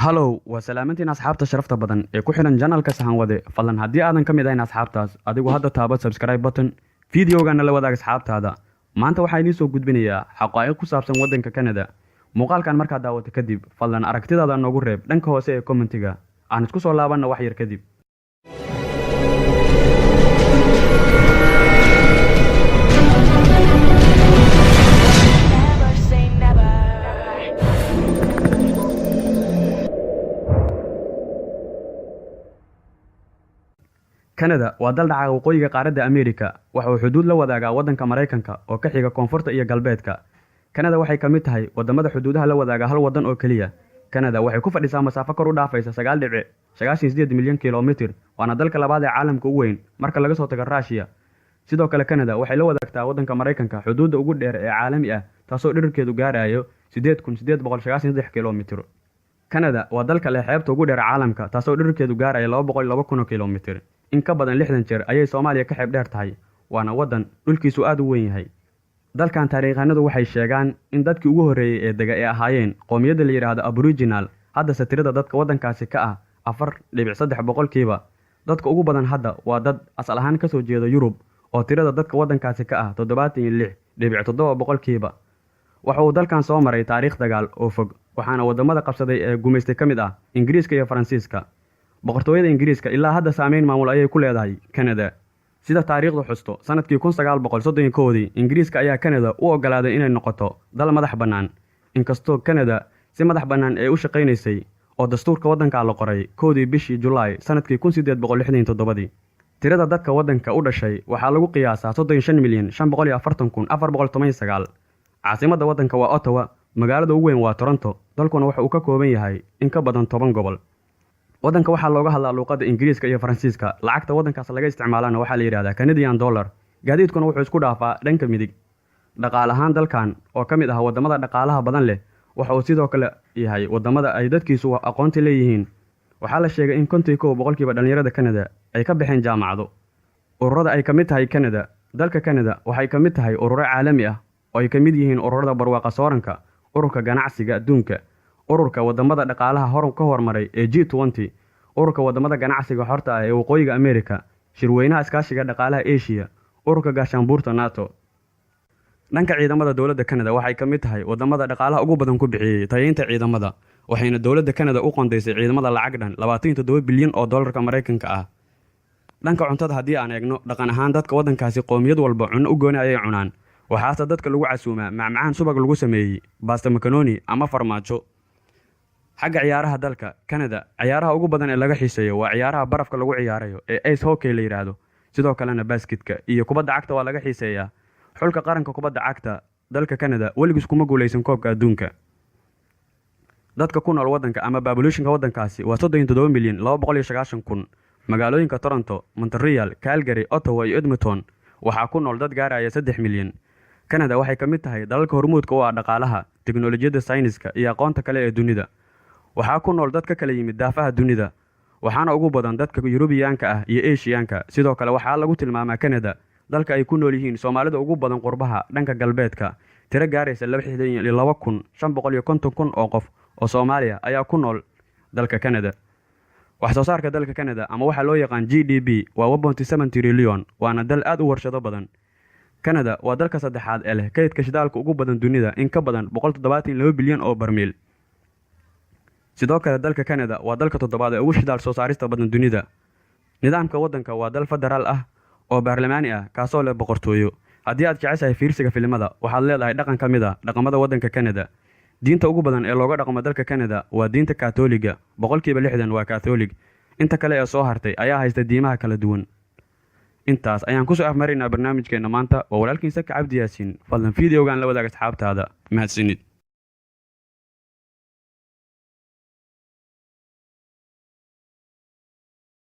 Hallow waa salaamantiin asxaabta sharafta badan ee ku xiran channelka sahan wade fadlan haddii aadan ka mid ahayn asxaabtaas adigu hadda taabo subscribe button videogana la wadaag asxaabtaada maanta waxaa idiin soo gudbinayaa xaqaa'iq ku saabsan waddanka Canada muuqaalkan markaad daawato kadib fadlan aragtidaada noogu reeb dhanka hoose ee commentiga aan isku soo laabanna wax yar kadib Canada waa dal dhaca waqooyiga qaaradda America waxa uu xuduud la wadaagaa waddanka Mareykanka oo ka xiga koonfurta iyo galbeedka. Canada waxay ka mid tahay wadamada xuduudaha la wadaaga hal waddan oo kaliya. Canada waxay ku fadhisaa masaafo kor u dhaafaysa 9.98 milyan kiiloomitir waana dalka labaad ee caalamka ugu weyn marka laga soo tago Russia. Sidoo kale Canada waxay la wadaagtaa waddanka Mareykanka xuduudda ugu dheer ee caalami ah taasoo dhererkeedu gaarayo 8,893 kiiloomitir. Canada waa dalka leh xeebta ugu dheer caalamka taasoo dhererkeedu gaarayo 202,000 kiiloomitir. in ka badan 60 jeer ayay Soomaaliya ka xeeb dheer tahay waana waddan dhulkiisu aad u weyn yahay dalkan taariikhanadu waxay sheegaan in dadkii ugu horeeyay ee dega ay ahaayeen qoomiyadda la yiraahdo Aboriginal hadda satirada dadka waddankaasi ka ah 4.3% dadka ugu badan hadda waa dad asal ahaan ka soo jeeda Yurub oo tirada dadka waddankaasi ka ah 76.7% waxa uu dalkan soo maray taariikh dagaal oo fog waxaana wadamada qabsaday ee gumeystay ka mid ah Ingiriiska iyo Faransiiska boqortooyada Ingiriiska ilaa hadda saameyn maamul ayay ku leedahay Canada sida taariikhdu xusto sanadkii 1931 Ingiriiska ayaa Canada u ogolaaday inay noqoto dal madax bannaan inkastoo Canada si madax bannaan ay u shaqeynaysay oo dastuurka waddanka la qoray 1 bishii July sanadkii 1867 tirada dadka waddanka u dhashay waxaa lagu qiyaasaa 35,540,419 caasimadda waddanka waa Ottawa magaalada ugu weyn waa Toronto dalkuna waxa uu ka kooban yahay in ka badan 10 gobol waddanka waxaa looga hadlaa luqadda Ingiriiska iyo Faransiiska lacagta waddankaas laga isticmaalana waxaa la yiraahdaa Canadian dollar gaadiidkuna wuxuu isku dhaafaa dhanka midig dhaqaale ahaan dalkan oo ka mid ah wadamada dhaqaalaha badan leh waxa uu sidoo kale yahay wadamada ay dadkiisu aqoonti leeyihiin waxaa la sheegay in 51% dhalinyarada Canada ay ka baxeen jaamacado ururada ay ka mid tahay Canada dalka Canada waxay ka mid tahay ururo caalami ah oo ay ka mid yihiin ururada barwaaqa sooranka ururka ganacsiga adduunka ururka wadamada dhaqaalaha ka hormaray ee G20 ururka wadamada ganacsiga xorta ah ee waqooyiga America shirweynaha iskaashiga dhaqaalaha Asia ururka gaashaanbuurta NATO dhanka ciidamada dawladda Canada waxay ka mid tahay wadamada dhaqaalaha ugu badan ku bixiyay tayeynta ciidamada waxayna dawladda Canada u qoondeysay ciidamada lacag dhan 27 bilyan oo dollarka Mareykanka ah dhanka cuntada haddii aan eegno dhaqan ahaan dadka waddankaasi qoomiyad walba cunno u gooni ayay cunaan waxaase dadka lagu casuumaa macmacaan subag lagu sameeyay pasta macaroni ama farmaajo xagga ciyaaraha dalka Canada ciyaaraha ugu badan ee laga xiiseeyo waa ciyaaraha barafka lagu ciyaarayo ee ice hockey la yiraahdo sidoo kalena basketka iyo kubadda cagta waa laga xiiseeyaa xulka qaranka kubadda cagta dalka Canada weligiis kuma guuleysan koobka adduunka dadka ku nool waddanka ama population-ka waddankaasi waa 37,290,000 magaalooyinka Toronto, Montreal, Calgary, Ottawa iyo Edmonton waxaa ku nool dad gaaraya 3 milyan Canada waxay ka mid tahay dalalka hormuudka u ah dhaqaalaha tiknoolajiyadda sayniska iyo aqoonta kale ee dunida waxaa ku nool dad ka kala yimid daafaha dunida waxaana ugu badan dadka Yurubiyaanka ah iyo Aasiyaanka sidoo kale waxaa lagu tilmaamaa Canada dalka ay ku nool yihiin Soomaalida ugu badan qurbaha dhanka galbeedka tiro gaaraysa 62,550 oo qof oo Soomaaliya ayaa ku nool dalka Canada wax soo saarka dalka Canada ama waxa loo yaqaan GDP waa 1.7 trillion waana dal aad u warshado badan Canada waa dalka saddexaad ee leh kaydka shidaalka ugu badan dunida in ka badan 172 bilyan oo barmiil sidoo kale dalka Canada waa dalka toddobaad ee ugu shidaal soo saarista badan dunida nidaamka waddanka waa dal federaal ah oo baarlamaani ah kaasoo leh boqortooyo haddii aad jeceshahay fiirsiga filimada waxaad leedahay dhaqan ka mid ah dhaqamada waddanka Canada diinta ugu badan ee looga dhaqmo dalka Canada waa diinta Kaatooliga 60% waa Catholic inta kale ee soo hartay ayaa haysta diimaha kala duwan intaas ayaan ku soo afmarinaa barnaamijkeena maanta waa walaalkiin Saka Cabdi Yaasiin fadlan videogan la wadaag asxaabtaada mahadsanid